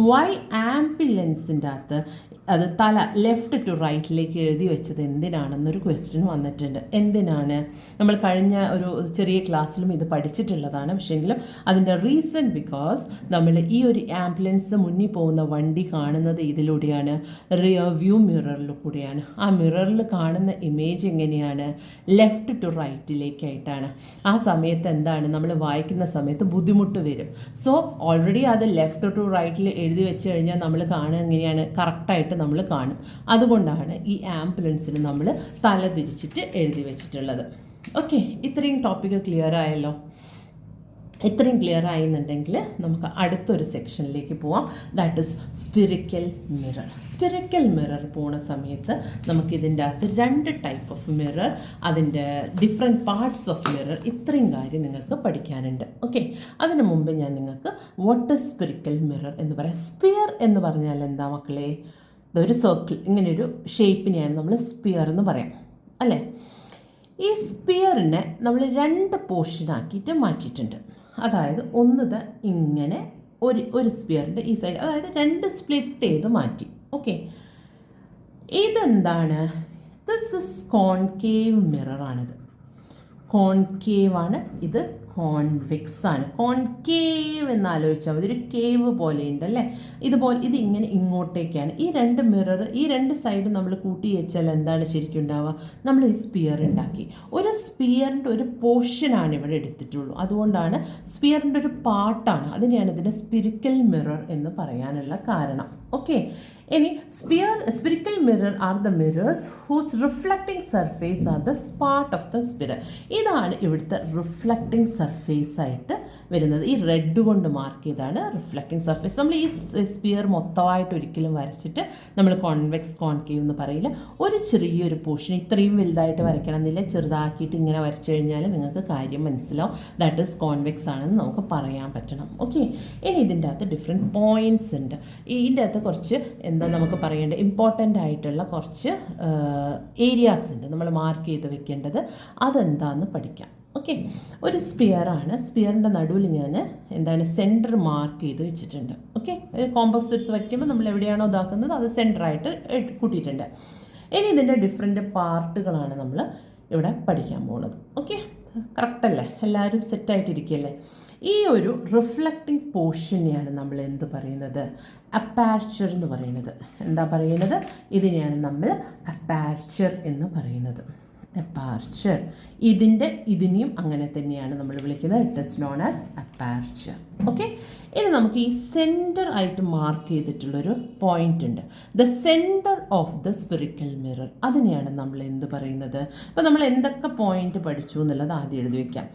വൈ ആംബുലൻസിൻ്റെ അകത്ത് അത് തല ലെഫ്റ്റ് ടു റൈറ്റിലേക്ക് എഴുതി വെച്ചത് എന്തിനാണെന്നൊരു ക്വസ്റ്റ്യൻ വന്നിട്ടുണ്ട്. എന്തിനാണ്? നമ്മൾ കഴിഞ്ഞ ഒരു ചെറിയ ക്ലാസ്സിലും ഇത് പഠിച്ചിട്ടുള്ളതാണ്. പക്ഷേങ്കിലും അതിൻ്റെ റീസൺ ബിക്കോസ് നമ്മൾ ഈ ഒരു ആംബുലൻസ് മുന്നിൽ പോകുന്ന വണ്ടി കാണുന്നത് ഇതിലൂടെയാണ്, റിയർ വ്യൂ മിററിൽ കൂടെയാണ്. ആ മിററിൽ കാണുന്ന ഇമേജ് എങ്ങനെയാണ്? ലെഫ്റ്റ് ടു റൈറ്റിലേക്കായിട്ടാണ്. ആ സമയത്ത് എന്താണ്, നമ്മൾ വായിക്കുന്ന സമയത്ത് ബുദ്ധിമുട്ട് വരും. സോ ഓൾറെഡി അത് ലെഫ്റ്റ് ടു റൈറ്റിൽ എഴുതി വെച്ച് കഴിഞ്ഞാൽ നമ്മൾ കാണുക എങ്ങനെയാണ്? കറക്റ്റായിട്ട് നമ്മൾ കാണും. അതുകൊണ്ടാണ് ഈ ആംബുലൻസിന് നമ്മൾ തല തിരിച്ചിട്ട് എഴുതി വെച്ചിട്ടുള്ളത്. ഓക്കെ, ഇത്രയും ടോപ്പിക്ക് ക്ലിയർ ആയല്ലോ? ഇത്രയും ക്ലിയർ ആയെന്നുണ്ടെങ്കിൽ നമുക്ക് അടുത്തൊരു സെക്ഷനിലേക്ക് പോവാം. That is spherical mirror. Spherical mirror പോണ സമയത്ത് നമുക്കിതിൻ്റെ അകത്ത് 2 ടൈപ്പ് ഓഫ് മിറർ, അതിൻ്റെ ഡിഫറെൻറ്റ് പാർട്സ് ഓഫ് മിറർ, ഇത്രയും കാര്യം നിങ്ങൾക്ക് പഠിക്കാനുണ്ട്. ഓക്കെ, അതിന് മുമ്പ് ഞാൻ നിങ്ങൾക്ക് വാട്ട് ഇസ് സ്പിറിക്കൽ മിറർ എന്ന് പറയാം. സ്പിയർ എന്ന് പറഞ്ഞാൽ എന്താ മക്കളെ? ഇതൊരു സർക്കിൾ, ഇങ്ങനെയൊരു ഷേപ്പിനെയാണ് നമ്മൾ സ്പിയർ എന്ന് പറയാം അല്ലേ? ഈ സ്പിയറിനെ നമ്മൾ 2 പോർഷനാക്കിയിട്ട് മാറ്റിയിട്ടുണ്ട്. അതായത് ഒന്നത് ഇങ്ങനെ ഒരു സ്പിയറിൻ്റെ ഈ സൈഡ്, അതായത് 2 സ്പ്ലിറ്റ് ചെയ്ത് മാറ്റി. ഓക്കെ, ഇതെന്താണ്? ദിസ് ഇസ് കോൺകേവ് മിററാണിത്. കോൺകേവ് ആണ് ഇത്, കോൺവെക്സ് ആണ്. കോൺകേവ് എന്നാലോചിച്ചാൽ മതി, ഒരു കേവ് പോലെ ഉണ്ടല്ലേ, ഇതുപോലെ. ഇതിങ്ങനെ ഇങ്ങോട്ടേക്കാണ്. ഈ 2 മിറർ, ഈ 2 സൈഡ് നമ്മൾ കൂട്ടി വെച്ചാൽ എന്താണ് ശരിക്കും ഉണ്ടാവുക? നമ്മൾ ഈ സ്പിയർ ഉണ്ടാക്കി. ഒരു സ്പിയറിൻ്റെ ഒരു പോർഷനാണ് ഇവിടെ എടുത്തിട്ടുള്ളൂ. അതുകൊണ്ടാണ് സ്പിയറിൻ്റെ ഒരു പാർട്ടാണ്. അതിനെയാണ് ഇതിൻ്റെ സ്പിറിക്കൽ മിറർ എന്ന് പറയാനുള്ള കാരണം. ഓക്കെ, ഇനി spherical mirror are the mirrors whose reflecting surface are the part of the sphere. ഇതാണ് ഇവിടുത്തെ റിഫ്ലക്റ്റിംഗ് സർഫേസ് ആയിട്ട് വരുന്നത്. ഈ റെഡ് കൊണ്ട് മാർക്ക് ചെയ്താണ് റിഫ്ലക്റ്റിംഗ് സർഫേസ്. നമ്മൾ ഈ സ്പിയർ മൊത്തമായിട്ട് ഒരിക്കലും വരച്ചിട്ട് നമ്മൾ കോൺവെക്സ് കോൺകേവ് എന്ന് പറയില്ല. ഒരു ചെറിയൊരു പോർഷൻ, ഇത്രയും വലുതായിട്ട് വരയ്ക്കണം എന്നില്ല, ചെറുതാക്കിയിട്ട് ഇങ്ങനെ വരച്ചു കഴിഞ്ഞാൽ നിങ്ങൾക്ക് കാര്യം മനസ്സിലാവും. ദാറ്റ് ഈസ് കോൺവെക്സ് ആണെന്ന് നമുക്ക് പറയാൻ പറ്റണം. ഓക്കെ, ഇനി ഇതിൻ്റെ അകത്ത് ഡിഫറെൻറ്റ് പോയിൻറ്റ്സ് ഉണ്ട്. ഇതിൻ്റെ അകത്ത് കുറച്ച് നമുക്ക് പറയേണ്ട ഇമ്പോർട്ടൻ്റ് ആയിട്ടുള്ള കുറച്ച് ഏരിയാസ് ഉണ്ട് നമ്മൾ മാർക്ക് ചെയ്ത് വെക്കേണ്ടത്. അതെന്താണെന്ന് പഠിക്കാം. ഓക്കെ, ഒരു സ്പിയറാണ്. സ്പിയറിൻ്റെ നടുവിൽ ഞാൻ സെൻറ്റർ മാർക്ക് ചെയ്ത് വെച്ചിട്ടുണ്ട്. ഓക്കെ, ഒരു കോമ്പസ് എടുത്ത് വയ്ക്കുമ്പോൾ നമ്മൾ എവിടെയാണോ ഇതാക്കുന്നത് അത് സെൻറ്ററായിട്ട് കൂട്ടിയിട്ടുണ്ട്. ഇനി ഇതിൻ്റെ ഡിഫറെൻറ്റ് പാർട്ടുകളാണ് നമ്മൾ ഇവിടെ പഠിക്കാൻ പോകുന്നത്. ഓക്കെ, കറക്റ്റല്ലേ? എല്ലാവരും സെറ്റായിട്ടിരിക്കുകയല്ലേ? ഈ ഒരു റിഫ്ലക്റ്റിംഗ് പോർഷനെയാണ് നമ്മൾ എന്ത് പറയുന്നത്, അപ്പാർച്ചർ എന്ന് പറയുന്നത്. എന്താ പറയുന്നത്? ഇതിനെയാണ് നമ്മൾ അപ്പാർച്ചർ എന്ന് പറയുന്നത്. അപ്പാർച്ചർ ഇതിനെയും അങ്ങനെ തന്നെയാണ് നമ്മൾ വിളിക്കുന്നത്. It is known as aperture. Okay, ഇനി നമുക്ക് ഈ സെൻറ്റർ ആയിട്ട് മാർക്ക് ചെയ്തിട്ടുള്ളൊരു പോയിന്റ് ഉണ്ട്, the centre of the spherical mirror. അതിനെയാണ് നമ്മൾ എന്ത് പറയുന്നത്? അപ്പോൾ നമ്മൾ എന്തൊക്കെ പോയിന്റ് പഠിച്ചു എന്നുള്ളത് ആദ്യം എഴുതി വയ്ക്കാം.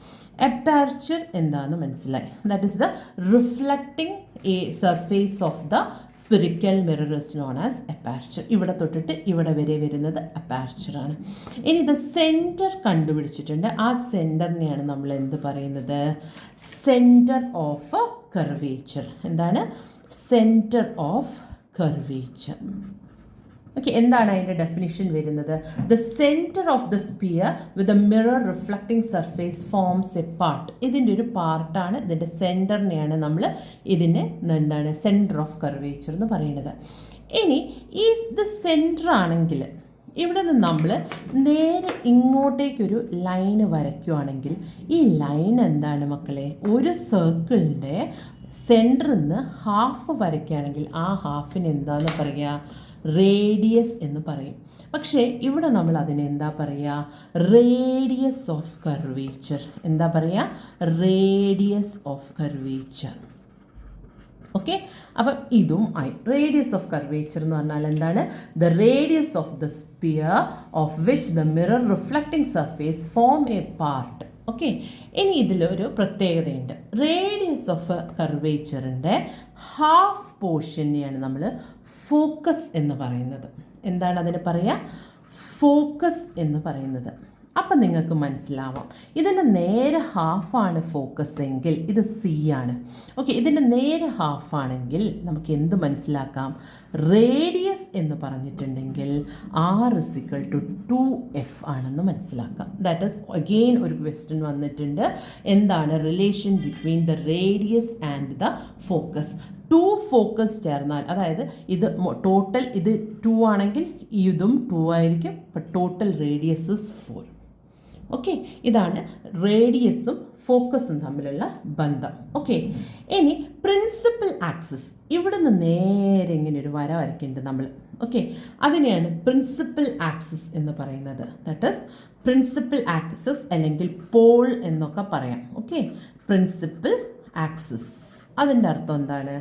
അപ്പാർച്ചർ എന്താണെന്ന് മനസ്സിലായി. That is the reflecting A surface of the spherical mirror is known as aperture. ഇവിടെ തൊട്ടിട്ട് ഇവിടെ വരെ വരുന്നത് അപ്പാർച്ചറാണ്. ഇനി ഇത് സെൻറ്റർ കണ്ടുപിടിച്ചിട്ടുണ്ട്. ആ സെൻറ്ററിനെയാണ് നമ്മൾ എന്ത് പറയുന്നത്? Centre of curvature. എന്താണ്? Centre of curvature. ഓക്കെ, എന്താണ് അതിൻ്റെ ഡെഫിനിഷൻ വരുന്നത്? The centre of the sphere with a mirror reflecting surface forms a part. ഇതിൻ്റെ ഒരു പാർട്ടാണ്, ഇതിൻ്റെ സെൻറ്ററിനെയാണ് നമ്മൾ ഇതിനെ എന്താണ് സെൻറ്റർ ഓഫ് കർവേച്ചർ എന്ന് പറയുന്നത്. ഇനി ഈ ഇത് സെൻറ്റർ ആണെങ്കിൽ ഇവിടെ നിന്ന് നമ്മൾ നേരെ ഇങ്ങോട്ടേക്കൊരു ലൈന് വരയ്ക്കുകയാണെങ്കിൽ ഈ ലൈൻ എന്താണ് മക്കളെ? ഒരു സർക്കിളിൻ്റെ സെൻറ്ററിൽ നിന്ന് ഹാഫ് വരയ്ക്കുകയാണെങ്കിൽ ആ ഹാഫിന് എന്താണെന്ന് പറയുക? റേഡിയസ് എന്ന് പറയും. പക്ഷേ ഇവിടെ നമ്മൾ അതിനെ എന്താ പറയുക? Radius of curvature. എന്താ പറയുക? Radius of curvature. ഓക്കെ, അപ്പം ഇതും ആയി. റേഡിയസ് ഓഫ് കർവേച്ചർ എന്ന് പറഞ്ഞാൽ എന്താണ്? The radius of the sphere of which the mirror reflecting surface form a part. Okay, ഇനി ഇതിലൊരു പ്രത്യേകതയുണ്ട്. റേഡിയസ് ഓഫ് കർവേച്ചറിൻ്റെ ഹാഫ് പോർഷനെയാണ് നമ്മൾ ഫോക്കസ് എന്ന് പറയുന്നത്. എന്താണ് അതിന് പറയുക? ഫോക്കസ് എന്ന് പറയുന്നത്. അപ്പം നിങ്ങൾക്ക് മനസ്സിലാവാം, ഇതിൻ്റെ നേരെ ഹാഫാണ് ഫോക്കസ് എങ്കിൽ ഇത് സി ആണ്. ഓക്കെ, ഇതിൻ്റെ നേരെ ഹാഫാണെങ്കിൽ നമുക്ക് എന്ത് മനസ്സിലാക്കാം? റേഡിയസ് എന്ന് പറഞ്ഞിട്ടുണ്ടെങ്കിൽ R=2F ആണെന്ന് മനസ്സിലാക്കാം. ദാറ്റ് ഈസ് അഗെയിൻ ഒരു ക്വസ്റ്റ്യൻ വന്നിട്ടുണ്ട്, എന്താണ് relation between the radius and the focus. 2 focus ചേർന്നാൽ, അതായത് ഇത് ടോട്ടൽ ഇത് 2 ആണെങ്കിൽ ഇതും 2 ആയിരിക്കും. അപ്പം ടോട്ടൽ റേഡിയസ് ഇസ് 4. ഓക്കെ, ഇതാണ് റേഡിയസും ഫോക്കസും തമ്മിലുള്ള ബന്ധം. ഓക്കെ, ഇനി പ്രിൻസിപ്പൽ ആക്സിസ്. ഇവിടെ നിന്ന് നേരെ ഇങ്ങനെ ഒരു വര വരയ്ക്കുന്നുണ്ട് നമ്മൾ. ഓക്കെ, അതിനെയാണ് പ്രിൻസിപ്പൽ ആക്സിസ് എന്ന് പറയുന്നത്. ദാറ്റ് ഈസ് പ്രിൻസിപ്പൽ ആക്സിസ് അല്ലെങ്കിൽ പോൾ എന്നൊക്കെ പറയാം. ഓക്കെ, പ്രിൻസിപ്പൽ ആക്സിസ് അതിൻ്റെ അർത്ഥം എന്താണ്?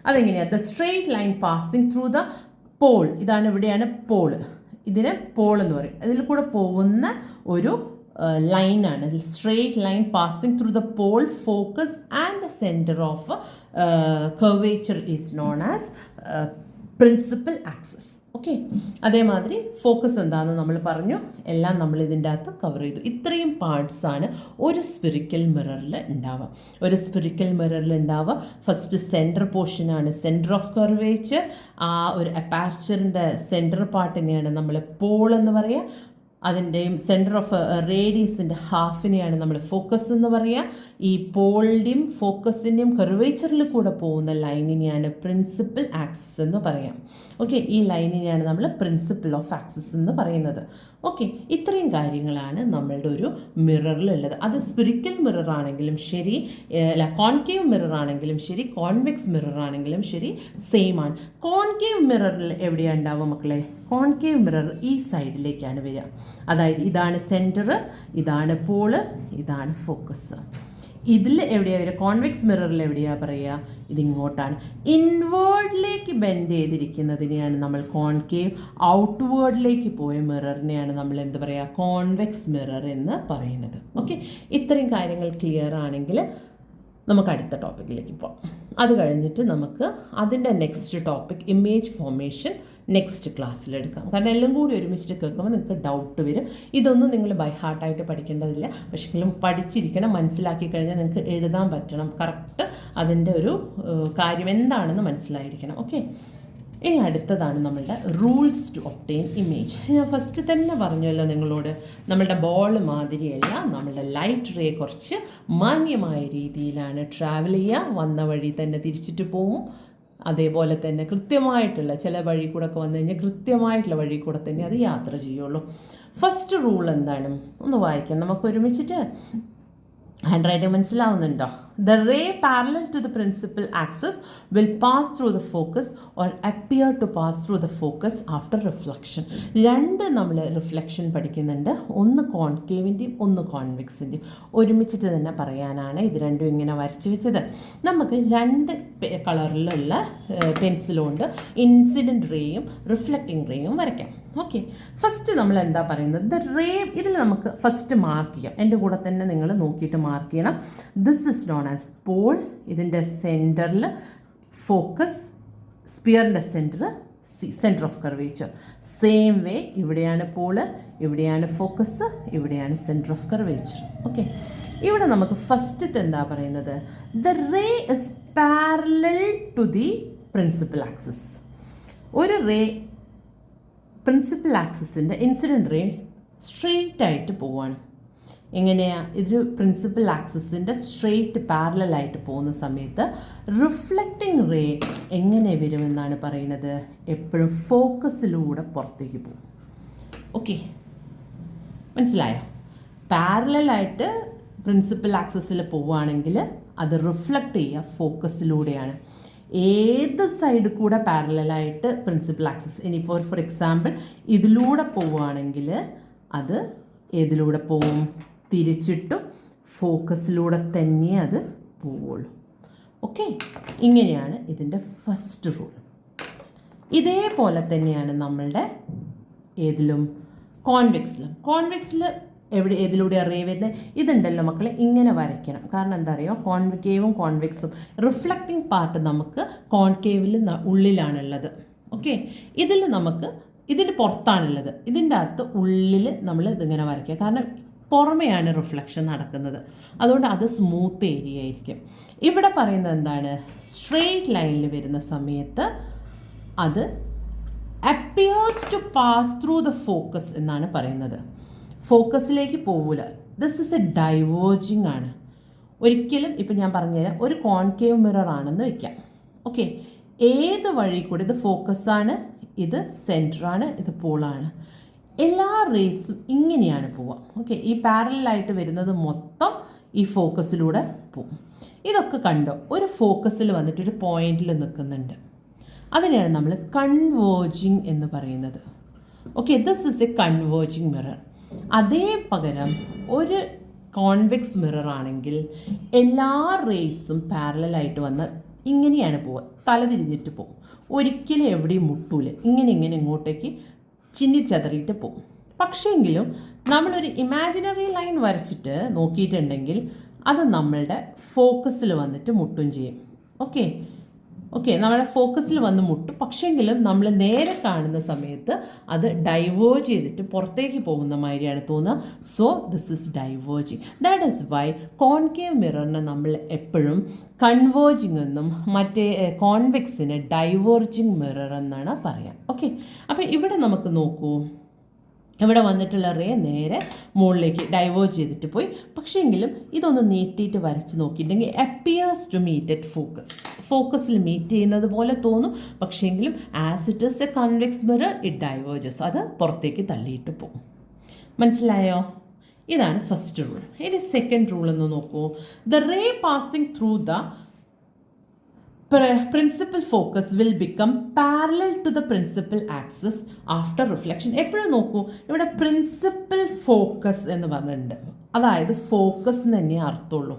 അതെങ്ങനെയാണ്? The straight line passing through the pole. ഇതാണ്, ഇവിടെയാണ് പോൾ. ഇതിന് പോൾ എന്ന് പറയും. ഇതിൽ കൂടെ പോകുന്ന ഒരു ലൈനാണ് straight line passing through the pole, focus and centre of curvature is known as principal axis. Okay, അതേമാതിരി ഫോക്കസ് എന്താണെന്ന് നമ്മൾ പറഞ്ഞു. എല്ലാം നമ്മൾ ഇതിൻ്റെ അകത്ത് കവർ ചെയ്തു. ഇത്രയും പാർട്സാണ് ഒരു സ്പിറിക്കൽ മിററിൽ ഉണ്ടാവുക. ഒരു സ്പിറിക്കൽ മിററിൽ ഉണ്ടാവുക ഫസ്റ്റ് സെൻറ്റർ പോർഷനാണ് സെൻറ്റർ ഓഫ് കർവേച്ചർ. ആ ഒരു അപ്പാർച്ചറിൻ്റെ സെൻറ്റർ പാർട്ടിനെയാണ് നമ്മൾ പോൾ എന്ന് പറയുക. അതിൻ്റെയും സെൻറ്റർ ഓഫ് റേഡിയസിൻ്റെ ഹാഫിനെയാണ് നമ്മൾ ഫോക്കസ് എന്ന് പറയുക. ഈ പോളിൻ്റെയും ഫോക്കസിൻ്റെയും കർവേച്ചറിൽ കൂടെ പോകുന്ന ലൈനിനെയാണ് പ്രിൻസിപ്പൽ ആക്സിസ് എന്ന് പറയാം. ഓക്കെ, ഈ ലൈനിനെയാണ് നമ്മൾ പ്രിൻസിപ്പൽ ഓഫ് ആക്സിസ് എന്ന് പറയുന്നത്. ഓക്കെ, ഇത്രയും കാര്യങ്ങളാണ് നമ്മളുടെ ഒരു മിററിലുള്ളത്. അത് സ്പിറിക്കൽ മിറർ ആണെങ്കിലും ശരി, അല്ല കോൺകേവ് മിറർ ആണെങ്കിലും ശരി, കോൺവെക്സ് മിറർ ആണെങ്കിലും ശരി, സെയിം ആണ്. കോൺകേവ് മിററിൽ എവിടെയാണ് ഉണ്ടാവുക മക്കളെ? കോൺകേവ് മിറർ ഈ സൈഡിലേക്കാണ് വരിക. അതായത് ഇതാണ് സെൻറ്റർ, ഇതാണ് പോള്, ഇതാണ് ഫോക്കസ്. ഇതിൽ എവിടെയാണ് വരിക? കോൺവെക്സ് മിററിൽ എവിടെയാണ് പറയുക? ഇതിങ്ങോട്ടാണ്. ഇൻവേർഡിലേക്ക് ബെൻഡ് ചെയ്തിരിക്കുന്നതിനെയാണ് നമ്മൾ കോൺകേവ്, ഔട്ട്വേർഡിലേക്ക് പോയ മിററിനെയാണ് നമ്മൾ എന്ത് പറയുക? കോൺവെക്സ് മിറർ എന്ന് പറയുന്നത്. ഓക്കെ, ഇത്രയും കാര്യങ്ങൾ ക്ലിയർ ആണെങ്കിൽ നമുക്ക് അടുത്ത ടോപ്പിക്കിലേക്ക് പോകാം. അത് കഴിഞ്ഞിട്ട് നമുക്ക് അതിൻ്റെ next topic image formation next ക്ലാസ്സിലെടുക്കാം. കാരണം എല്ലാം കൂടി ഒരുമിച്ചിട്ട് കേൾക്കുമ്പോൾ നിങ്ങൾക്ക് ഡൗട്ട് വരും. ഇതൊന്നും നിങ്ങൾ ബൈ ഹാർട്ടായിട്ട് പഠിക്കേണ്ടതില്ല. പക്ഷേ പഠിച്ചിരിക്കണം, മനസ്സിലാക്കി കഴിഞ്ഞാൽ നിങ്ങൾക്ക് എഴുതാൻ പറ്റണം. കറക്റ്റ് അതിൻ്റെ ഒരു കാര്യം എന്താണെന്ന് മനസ്സിലായിരിക്കണം. ഓക്കെ, ഇനി അടുത്തതാണ് നമ്മളുടെ റൂൾസ് ടു ഒബ്റ്റെയിൻ ഇമേജ്. ഞാൻ ഫസ്റ്റ് തന്നെ പറഞ്ഞല്ലോ നിങ്ങളോട്, നമ്മളുടെ ബോൾ മാതിരിയല്ല, നമ്മളുടെ ലൈറ്റ് റേ കുറച്ച് മാന്യമായ രീതിയിലാണ് ട്രാവൽ ചെയ്യുക. വന്ന വഴി തന്നെ തിരിച്ചിട്ട് പോവും. അതേപോലെ തന്നെ കൃത്യമായിട്ടുള്ള ചില വഴി കൂടെ ഒക്കെ വന്നു കഴിഞ്ഞാൽ കൃത്യമായിട്ടുള്ള വഴി കൂടെ തന്നെ അത് യാത്ര ചെയ്യുള്ളൂ. ഫസ്റ്റ് റൂൾ എന്താണ്? ഒന്ന് വായിക്കാം നമുക്ക് ഒരുമിച്ചിട്ട്. ഹാൻഡ് റൈറ്റിംഗ് മനസ്സിലാവുന്നുണ്ടോ? The ray parallel to the principal axis will pass through the focus or appear to pass through the focus after reflection. രണ്ട് നമ്മൾ റിഫ്ലക്ഷൻ പഠിക്കുന്നുണ്ട്, ഒന്ന് കോൺകേവിൻ്റെയും ഒന്ന് കോൺവെക്സിൻ്റെയും. ഒരുമിച്ചിട്ട് തന്നെ പറയാനാണ് ഇത് രണ്ടും ഇങ്ങനെ വരച്ച് വെച്ചത്. നമുക്ക് രണ്ട് കളറിലുള്ള പെൻസിലുകൊണ്ട് ഇൻസിഡൻറ്റ് റേയും റിഫ്ലക്റ്റിംഗ് റേയും വരയ്ക്കാം. ഓക്കെ, ഫസ്റ്റ് നമ്മൾ എന്താ പറയുന്നത്, ദ റേ, ഇതിൽ നമുക്ക് ഫസ്റ്റ് മാർക്ക് ചെയ്യാം. എൻ്റെ കൂടെ തന്നെ നിങ്ങൾ നോക്കിയിട്ട് മാർക്ക് ചെയ്യണം. This is known as pole. ഇതിൻ്റെ സെൻറ്ററിൽ ഫോക്കസ്, സ്പിയറിൻ്റെ centre of curvature. Same way ഇവിടെയാണ് പോള്, ഇവിടെയാണ് ഫോക്കസ്, ഇവിടെയാണ് സെൻറ്റർ ഓഫ് കർവേച്ചർ. ഓക്കെ, ഇവിടെ നമുക്ക് ഫസ്റ്റത്തെ എന്താ പറയുന്നത്, the ray is parallel to the principal axis. ഒരു റേ പ്രിൻസിപ്പൽ ആക്സിസിൻ്റെ ഇൻസിഡൻറ്റ് റേ സ്ട്രെയിറ്റ് ആയിട്ട് പോവുകയാണ്. എങ്ങനെയാണ്? ഇതൊരു പ്രിൻസിപ്പൽ ആക്സിസിൻ്റെ സ്ട്രെയിറ്റ് പാരലായിട്ട് പോകുന്ന സമയത്ത് റിഫ്ലക്റ്റിംഗ് റേ എങ്ങനെ വരുമെന്നാണ് പറയുന്നത്, എപ്പോഴും ഫോക്കസിലൂടെ പുറത്തേക്ക് പോകും. ഓക്കെ, മനസ്സിലായോ? പാരലായിട്ട് പ്രിൻസിപ്പൽ ആക്സിസിൽ പോവുകയാണെങ്കിൽ അത് റിഫ്ലക്റ്റ് ചെയ്യുക ഫോക്കസിലൂടെയാണ്. ഏത് സൈഡിൽ കൂടെ പാരലായിട്ട് പ്രിൻസിപ്പൽ ആക്സിസ്, ഇനിയിപ്പോൾ ഫോർ എക്സാമ്പിൾ ഇതിലൂടെ പോവുകയാണെങ്കിൽ അത് ഏതിലൂടെ പോവും? തിരിച്ചിട്ടും ഫോക്കസിലൂടെ തന്നെ അത് പോവുള്ളൂ. ഓക്കെ, ഇങ്ങനെയാണ് ഇതിൻ്റെ ഫസ്റ്റ് റൂൾ. ഇതേപോലെ തന്നെയാണ് നമ്മളുടെ ഏതിലും കോൺവെക്സിൽ ഏതിലൂടെയാണ് റേ വരുന്നത്? ഇതുണ്ടല്ലോ മക്കളെ, ഇങ്ങനെ വരയ്ക്കണം. കാരണം എന്താ പറയുക, കോൺകേവും കോൺവെക്സും റിഫ്ലക്റ്റിംഗ് പാർട്ട് നമുക്ക് കോൺകേവിൽ ഉള്ളിലാണുള്ളത്. ഓക്കെ, ഇതിൽ പുറത്താണുള്ളത്. ഇതിൻ്റെ അകത്ത് ഉള്ളിൽ നമ്മൾ ഇതിങ്ങനെ വരയ്ക്കുക. കാരണം പുറമെയാണ് റിഫ്ലക്ഷൻ നടക്കുന്നത്, അതുകൊണ്ട് അത് സ്മൂത്ത് ഏരിയ ആയിരിക്കും. ഇവിടെ പറയുന്നത് എന്താണ്, സ്ട്രെയിറ്റ് ലൈനിൽ വരുന്ന സമയത്ത് അത് appears to pass through the focus എന്നാണ് പറയുന്നത്. ഫോക്കസിലേക്ക് പോവില്ല. ദിസ് ഇസ് എ ഡൈവേർജിങ് ആണ്. ഒരിക്കലും ഇപ്പം ഞാൻ പറഞ്ഞുതരാം, ഒരു കോൺകേവ് മിറർ ആണെന്ന് വെക്കാം. ഓക്കെ, ഏത് വഴി കൂടി, ഇത് ഫോക്കസാണ്, ഇത് സെൻറ്ററാണ്, ഇത് പോളാണ്, എല്ലാ റേസും ഇങ്ങനെയാണ് പോവുക. ഓക്കെ, ഈ പാരലായിട്ട് വരുന്നത് മൊത്തം ഈ ഫോക്കസിലൂടെ പോകും. ഇതൊക്കെ കണ്ടോ, ഒരു ഫോക്കസിൽ വന്നിട്ട് ഒരു പോയിന്റിൽ നിൽക്കുന്നുണ്ട്. അതിനെയാണ് നമ്മൾ കൺവേർജിങ് എന്ന് പറയുന്നത്. Okay, this is A converging mirror. അതേ പകരം ഒരു കോൺവെക്സ് മിറർ ആണെങ്കിൽ എല്ലാ റേസും പാരലായിട്ട് വന്ന് ഇങ്ങനെയാണ് പോവുക, തലതിരിഞ്ഞിട്ട് പോകും. ഒരിക്കലും എവിടെയും മുട്ടൂല, ഇങ്ങനെ ഇങ്ങോട്ടേക്ക് ചിന്നിച്ചതറിയിട്ട് പോകും. പക്ഷേങ്കിലും നമ്മളൊരു ഇമാജിനറി ലൈൻ വരച്ചിട്ട് നോക്കിയിട്ടുണ്ടെങ്കിൽ അത് നമ്മളുടെ ഫോക്കസിൽ വന്നിട്ട് മുട്ടും ചെയ്യും. ഓക്കെ, നമ്മുടെ ഫോക്കസിൽ വന്ന് മുട്ടും. പക്ഷേങ്കിലും നമ്മൾ നേരെ കാണുന്ന സമയത്ത് അത് ഡൈവേർജ് ചെയ്തിട്ട് പുറത്തേക്ക് പോകുന്ന മാതിരിയാണ് തോന്നുക. So this is diverging. That is why concave മിററിനെ നമ്മൾ എപ്പോഴും കൺവേർജിങ് എന്നും മറ്റേ കോൺവെക്സിന് ഡൈവേർജിങ് മിറർ എന്നാണ് പറയാം. ഓക്കെ, അപ്പോൾ ഇവിടെ നമുക്ക് നോക്കൂ, ഇവിടെ വന്നിട്ടുള്ള റേ നേരെ മുകളിലേക്ക് ഡൈവേർജ് ചെയ്തിട്ട് പോയി. പക്ഷേങ്കിലും ഇതൊന്ന് നീട്ടിയിട്ട് വരച്ച് നോക്കിയിട്ടുണ്ടെങ്കിൽ അപ്പിയേഴ്സ് ടു മീറ്റ് അറ്റ് ഫോക്കസിൽ മീറ്റ് ചെയ്യുന്നത് പോലെ തോന്നും. പക്ഷേങ്കിലും as it is a convex mirror it diverges, അത് പുറത്തേക്ക് തള്ളിയിട്ട് പോകും. മനസ്സിലായോ? ഇതാണ് ഫസ്റ്റ് റൂൾ. ഇനി സെക്കൻഡ് റൂൾ എന്ന് നോക്കൂ. The ray passing through the principal focus will become parallel to the principal axis after reflection. എപ്പോഴും നോക്കൂ, ഇവിടെ പ്രിൻസിപ്പൽ ഫോക്കസ് എന്ന് പറഞ്ഞിട്ടുണ്ട്, അതായത് ഫോക്കസ് എന്ന് തന്നെ അർത്ഥമുള്ളൂ.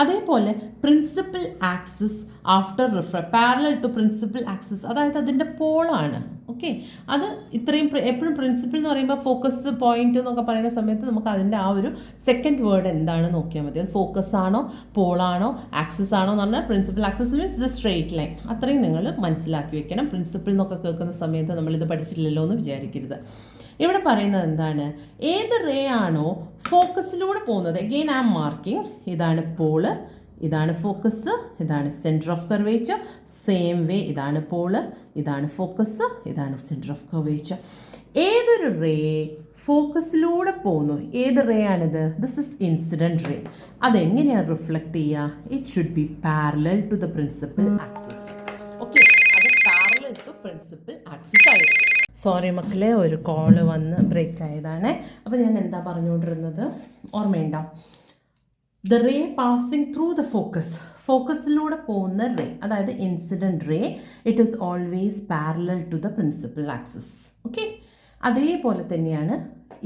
അതേപോലെ principal axis after parallel to principal axis, അതായത് അതിൻ്റെ പോളാണ്. ഓക്കെ, അത് ഇത്രയും എപ്പോഴും പ്രിൻസിപ്പിൾ എന്ന് പറയുമ്പോൾ ഫോക്കസ് പോയിന്റ് എന്നൊക്കെ പറയുന്ന സമയത്ത് നമുക്ക് അതിൻ്റെ ആ ഒരു സെക്കൻഡ് വേർഡ് എന്താണ് നോക്കിയാൽ മതി. അത് ഫോക്കസ് ആണോ പോളാണോ ആക്സിസ് ആണോ എന്ന് പറഞ്ഞാൽ principal axis means the straight line. അത്രയും നിങ്ങൾ മനസ്സിലാക്കി വെക്കണം. പ്രിൻസിപ്പിൾ എന്നൊക്കെ കേൾക്കുന്ന സമയത്ത് നമ്മളിത് പഠിച്ചിട്ടില്ലല്ലോ എന്ന് വിചാരിക്കരുത്. ഇവിടെ പറയുന്നത് എന്താണ്, ഏത് റേ ആണോ ഫോക്കസിലൂടെ പോകുന്നത്, അഗെയിൻ ഐ ആം മാർക്കിംഗ്, ഇതാണ് പോള്, ഇതാണ് ഫോക്കസ്, ഇതാണ് centre of curvature. Same way ഇതാണ് പോള്, ഇതാണ് ഫോക്കസ്, ഇതാണ് സെൻറ്റർ ഓഫ് കർവേച്ചർ. ഏതൊരു റേ ഫോക്കസിലൂടെ പോകുന്നു, ഏത് റേ ആണിത്, ദിസ് ഇസ് ഇൻസിഡൻറ്റ് റേ. അതെങ്ങനെയാണ് റിഫ്ലക്റ്റ് ചെയ്യുക, it should be parallel to the principal axis. Okay, അത് പാരലൽ ടു പ്രിൻസിപ്പൽ ആക്സിസ് ആയിരിക്കും. സോറി മക്കളെ, ഒരു കോള് വന്ന് ബ്രേക്ക് ആയതാണ്. അപ്പോൾ ഞാൻ എന്താ പറഞ്ഞുകൊണ്ടിരുന്നത് ഓർമ്മയുണ്ടോ? The ray passing through the ഫോക്കസിലൂടെ പോകുന്ന റേ, അതായത് incident ray, it is always parallel to the principal axis. Okay, അതേപോലെ തന്നെയാണ്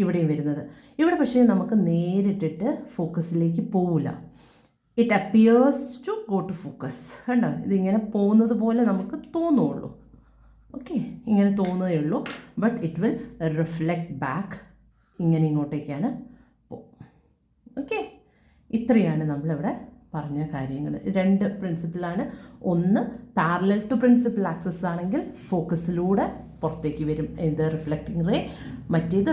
ഇവിടെയും വരുന്നത്. ഇവിടെ പക്ഷേ നമുക്ക് നേരിട്ടിട്ട് ഫോക്കസിലേക്ക് പോവില്ല. It appears to go to focus. കണ്ടോ, ഇതിങ്ങനെ പോകുന്നത് പോലെ നമുക്ക് തോന്നുള്ളൂ. ഓക്കെ, ഇങ്ങനെ തോന്നുകയേ ഉള്ളൂ. But it will reflect back, ഇങ്ങനെ ഇങ്ങോട്ടേക്കാണ് പോകും. ഓക്കെ, ഇത്രയാണ് നമ്മളിവിടെ പറഞ്ഞ കാര്യങ്ങൾ. രണ്ട് പ്രിൻസിപ്പിളാണ്. ഒന്ന് പാരലൽ ടു പ്രിൻസിപ്പൽ ആക്സിസ് ആണെങ്കിൽ ഫോക്കസിലൂടെ പുറത്തേക്ക് വരും ഇത് റിഫ്ലക്റ്റിംഗ് റേ. മറ്റേത്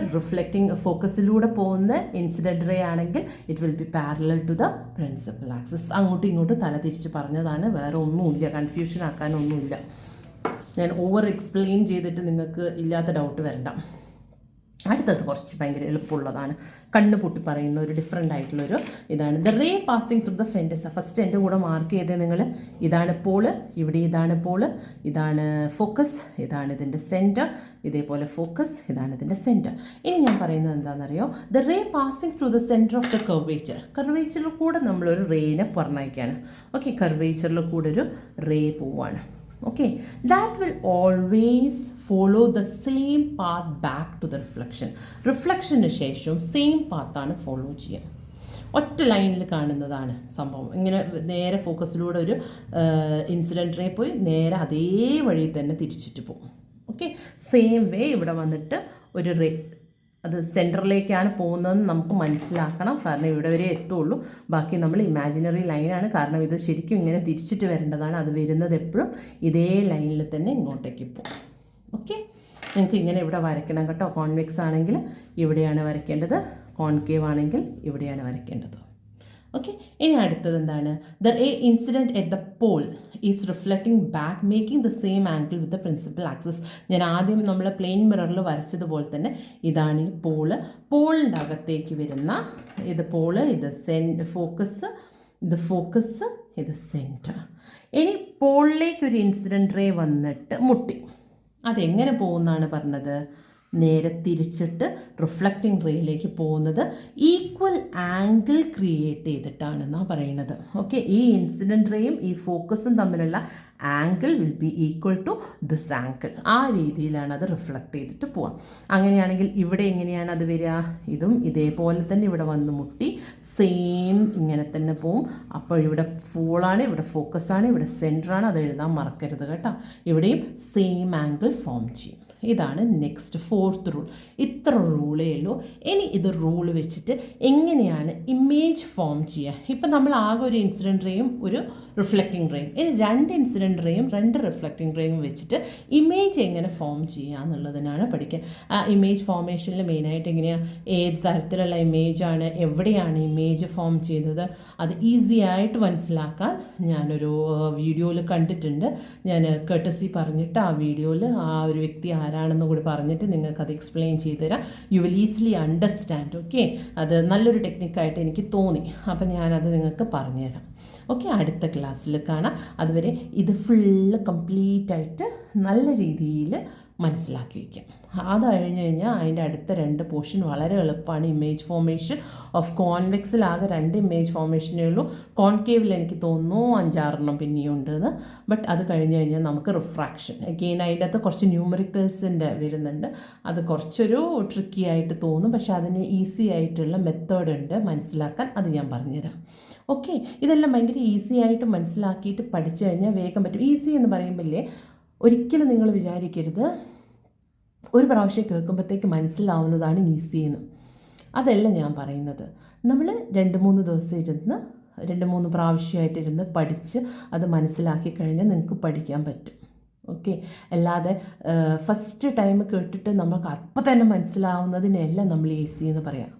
ഫോക്കസിലൂടെ പോകുന്ന ഇൻസിഡൻറ്റ് റേ ആണെങ്കിൽ it will be parallel to the principal axis. അങ്ങോട്ടും ഇങ്ങോട്ടും തലതിരിച്ച് പറഞ്ഞതാണ്, വേറെ ഒന്നുമില്ല, കൺഫ്യൂഷൻ ആക്കാനൊന്നുമില്ല. ഞാൻ ഓവർ എക്സ്പ്ലെയിൻ ചെയ്തിട്ട് നിങ്ങൾക്ക് ഇല്ലാത്ത ഡൗട്ട് വരണ്ട. അടുത്തത് കുറച്ച് ഭയങ്കര എളുപ്പമുള്ളതാണ്, കണ്ണ് പൊട്ടി പറയുന്ന ഒരു ഡിഫറെൻ്റ് ആയിട്ടുള്ളൊരു ഇതാണ്. The ray passing through the fends. First എൻ്റെ കൂടെ മാർക്ക് ചെയ്തേ നിങ്ങൾ. ഇതാണ് പോള്, ഇവിടെ ഇതാണ് പോള്, ഇതാണ് ഫോക്കസ്, ഇതാണ് ഇതിൻ്റെ സെൻറ്റർ, ഇതേപോലെ ഫോക്കസ്, ഇതാണ് ഇതിൻ്റെ സെൻറ്റർ. ഇനി ഞാൻ പറയുന്നത് എന്താണെന്നറിയോ, the ray passing through the centre of the കർവേച്ചറിൽ കൂടെ നമ്മളൊരു റേനെ പറഞ്ഞയക്കുകയാണ്. ഓക്കെ, കർവേച്ചറിൽ കൂടെ ഒരു റേ പോവാണ്. Okay, that will always follow the same path back to the reflectionന് ശേഷം സെയിം പാത്താണ് ഫോളോ ചെയ്യുക. ഒറ്റ ലൈനിൽ കാണുന്നതാണ് സംഭവം. ഇങ്ങനെ നേരെ ഫോക്കസിലൂടെ ഒരു ഇൻസിഡൻറ്റ് റേ പോയി നേരെ അതേ വഴി തന്നെ തിരിച്ചിട്ട് പോകും. ഓക്കെ, സെയിം വേ ഇവിടെ വന്നിട്ട് ഒരു റേ, അത് സെൻറ്ററിലേക്കാണ് പോകുന്നതെന്ന് നമുക്ക് മനസ്സിലാക്കണം. കാരണം ഇവിടെ വരെ എത്തുള്ളൂ, ബാക്കി നമ്മൾ ഇമാജിനറി ലൈനാണ്. കാരണം ഇത് ശരിക്കും ഇങ്ങനെ തിരിച്ചിട്ട് വരേണ്ടതാണ്. അത് വരുന്നത് എപ്പോഴും ഇതേ ലൈനിൽ തന്നെ ഇങ്ങോട്ടേക്ക് പോകും. ഓക്കെ, നിങ്ങൾക്ക് ഇങ്ങനെ ഇവിടെ വരയ്ക്കണം കേട്ടോ. കോൺവെക്സ് ആണെങ്കിൽ ഇവിടെയാണ് വരയ്ക്കേണ്ടത്, കോൺകേവ് ആണെങ്കിൽ ഇവിടെയാണ് വരയ്ക്കേണ്ടത്. ഓക്കെ, ഇനി അടുത്തത് എന്താണ്, the ray incident at the pole is reflecting back making the same angle with the principal axis. ഞാൻ ആദ്യം നമ്മൾ പ്ലെയിൻ മിററിൽ വരച്ചതുപോലെ തന്നെ ഇതാണ് ഈ പോളിൻ്റെ അകത്തേക്ക് വരുന്ന ഇത് പോള്, ഇത് ഫോക്കസ്, ഇത് സെൻറ്റർ. ഇനി പോളിലേക്ക് ഒരു ഇൻസിഡൻറ്റ് റേ വന്നിട്ട് മുട്ടി, അതെങ്ങനെ പോകുന്നതാണ് പറഞ്ഞത്, നേരെ തിരിച്ചിട്ട് റിഫ്ലക്റ്റിംഗ് റേയിലേക്ക് പോകുന്നത് ഈക്വൽ ആംഗിൾ ക്രിയേറ്റ് ചെയ്തിട്ടാണെന്നാണ് പറയുന്നത്. ഓക്കെ, ഈ ഇൻസിഡൻറ്റ് റേയും ഈ ഫോക്കസും തമ്മിലുള്ള angle will be equal to this angle. ആ രീതിയിലാണ് അത് റിഫ്ലക്റ്റ് ചെയ്തിട്ട് പോവാം. അങ്ങനെയാണെങ്കിൽ ഇവിടെ എങ്ങനെയാണ് അത് വരിക, ഇതും ഇതേപോലെ തന്നെ ഇവിടെ വന്ന് മുട്ടി സെയിം ഇങ്ങനെ തന്നെ പോവും. അപ്പോൾ ഇവിടെ ഫോളാണ്, ഇവിടെ ഫോക്കസാണ്, ഇവിടെ സെൻറ്ററാണ്, അത് എഴുതാൻ മറക്കരുത് കേട്ടോ. ഇവിടെയും സെയിം ആംഗിൾ ഫോം ചെയ്യും. ഇതാണ് നെക്സ്റ്റ് ഫോർത്ത് റൂൾ. ഇത്ര റൂളേ ഉള്ളൂ. ഇനി ഇത് റൂൾ വെച്ചിട്ട് എങ്ങനെയാണ് ഇമേജ് ഫോം ചെയ്യുക. ഇപ്പം നമ്മൾ ആകെ ഒരു ഇൻസിഡൻറ്റ് റേയും ഒരു റിഫ്ലക്റ്റിംഗ് റേയും, ഇനി രണ്ട് ഇൻസിഡൻറ്റ് റേയും രണ്ട് റിഫ്ലക്റ്റിംഗ് റേയും വെച്ചിട്ട് ഇമേജ് എങ്ങനെ ഫോം ചെയ്യുക എന്നുള്ളതിനാണ് പഠിക്കുക. ആ ഇമേജ് ഫോർമേഷനിൽ മെയിനായിട്ട് എങ്ങനെയാണ്, ഏത് തരത്തിലുള്ള ഇമേജാണ്, എവിടെയാണ് ഇമേജ് ഫോം ചെയ്തത്, അത് ഈസി ആയിട്ട് മനസ്സിലാക്കാൻ ഞാനൊരു വീഡിയോയിൽ കണ്ടിട്ടുണ്ട്. ഞാൻ കേട്ടസി പറഞ്ഞിട്ട് ആ വീഡിയോയിൽ ആ ഒരു വ്യക്തി ആരാണെന്ന് കൂടി പറഞ്ഞിട്ട് നിങ്ങൾക്കത് എക്സ്പ്ലെയിൻ ചെയ്തു തരാം. You will easily understand. Okay, അത് നല്ലൊരു ടെക്നിക്കായിട്ട് എനിക്ക് തോന്നി, അപ്പം ഞാനത് നിങ്ങൾക്ക് പറഞ്ഞുതരാം. ഓക്കെ, അടുത്ത ക്ലാസ്സിൽ കാണാം. അതുവരെ ഇത് ഫുള്ള് കംപ്ലീറ്റായിട്ട് നല്ല രീതിയിൽ മനസ്സിലാക്കി വയ്ക്കാം. അത് കഴിഞ്ഞ് കഴിഞ്ഞാൽ അതിൻ്റെ അടുത്ത രണ്ട് പോർഷൻ വളരെ എളുപ്പമാണ്. ഇമേജ് ഫോർമേഷൻ ഓഫ് കോൺവെക്സിലാകെ രണ്ട് ഇമേജ് ഫോർമേഷനേ ഉള്ളൂ. കോൺകേവിൽ എനിക്ക് തോന്നുന്നു 5-6 പിന്നെയും ഉണ്ടെന്ന്. ബട്ട് അത് കഴിഞ്ഞ് കഴിഞ്ഞാൽ നമുക്ക് റിഫ്രാക്ഷൻ അഗെയിൻ അതിൻ്റെ അകത്ത് കുറച്ച് ന്യൂമറിക്കൽസിൻ്റെ വരുന്നുണ്ട്. അത് കുറച്ചൊരു ട്രിക്കി ആയിട്ട് തോന്നും, പക്ഷേ അതിന് ഈസി ആയിട്ടുള്ള മെത്തേഡ് ഉണ്ട് മനസ്സിലാക്കാൻ. അത് ഞാൻ പറഞ്ഞുതരാം. ഓക്കെ, ഇതെല്ലാം ഭയങ്കര ഈസി ആയിട്ട് മനസ്സിലാക്കിയിട്ട് പഠിച്ചു കഴിഞ്ഞാൽ വേഗം പറ്റും. ഈസി എന്ന് പറയുമ്പോഴേ ഒരിക്കലും നിങ്ങൾ വിചാരിക്കരുത് ഒരു പ്രാവശ്യം കേൾക്കുമ്പോഴത്തേക്ക് മനസ്സിലാവുന്നതാണ് ഈസി എന്ന്. അതല്ല ഞാൻ പറയുന്നത്. നമ്മൾ 2-3 ദിവസം ഇരുന്ന് 2-3 പ്രാവശ്യമായിട്ടിരുന്ന് പഠിച്ച് അത് മനസ്സിലാക്കി കഴിഞ്ഞാൽ നിങ്ങൾക്ക് പഠിക്കാൻ പറ്റും. ഓക്കെ, അല്ലാതെ ഫസ്റ്റ് ടൈം കേട്ടിട്ട് നമുക്ക് അപ്പം തന്നെ മനസ്സിലാവുന്നതിനെല്ലാം നമ്മൾ ഈസി എന്ന് പറയാം.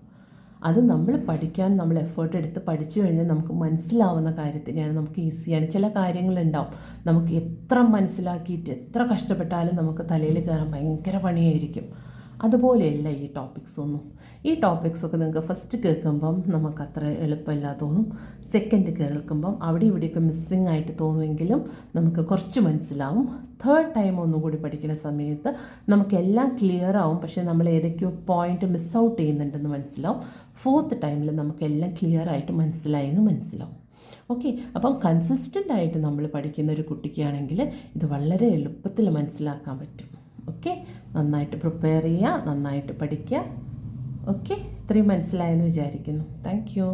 അത് നമ്മൾ പഠിക്കാൻ നമ്മൾ എഫേർട്ട് എടുത്ത് പഠിച്ചു കഴിഞ്ഞാൽ നമുക്ക് മനസ്സിലാവുന്ന കാര്യത്തിനെയാണ് നമുക്ക് ഈസിയാണ്. ചില കാര്യങ്ങളുണ്ടാവും നമുക്ക് എത്ര മനസ്സിലാക്കിയിട്ട് എത്ര കഷ്ടപ്പെട്ടാലും നമുക്ക് തലയിൽ കയറാൻ ഭയങ്കര പണിയായിരിക്കും. അതുപോലെയല്ല ഈ ടോപ്പിക്സ് ഒന്നും. ഈ ടോപ്പിക്സൊക്കെ നിങ്ങൾക്ക് ഫസ്റ്റ് കേൾക്കുമ്പം നമുക്കത്ര എളുപ്പമില്ല തോന്നും. സെക്കൻഡ് കേൾക്കുമ്പം അവിടെ ഇവിടെയൊക്കെ മിസ്സിങ് ആയിട്ട് തോന്നുമെങ്കിലും നമുക്ക് കുറച്ച് മനസ്സിലാവും. തേർഡ് ടൈം ഒന്നുകൂടി പഠിക്കുന്ന സമയത്ത് നമുക്കെല്ലാം ക്ലിയർ ആവും. പക്ഷേ നമ്മൾ ഏതൊക്കെയോ പോയിൻ്റ് മിസ് ഔട്ട് ചെയ്യുന്നുണ്ടെന്ന് മനസ്സിലാവും. ഫോർത്ത് ടൈമിൽ നമുക്കെല്ലാം ക്ലിയർ ആയിട്ട് മനസ്സിലായെന്ന് മനസ്സിലാവും. ഓക്കെ, അപ്പം കൺസിസ്റ്റൻ്റ് ആയിട്ട് നമ്മൾ പഠിക്കുന്ന ഒരു കുട്ടിക്കാണെങ്കിൽ ഇത് വളരെ എളുപ്പത്തിൽ മനസ്സിലാക്കാൻ പറ്റും. ഓക്കെ, നന്നായിട്ട് പ്രിപ്പയർ ചെയ്യുക, നന്നായിട്ട് പഠിക്കുക. ഓക്കെ, ഇത്രയും മനസ്സിലായെന്ന് വിചാരിക്കുന്നു. Thank you.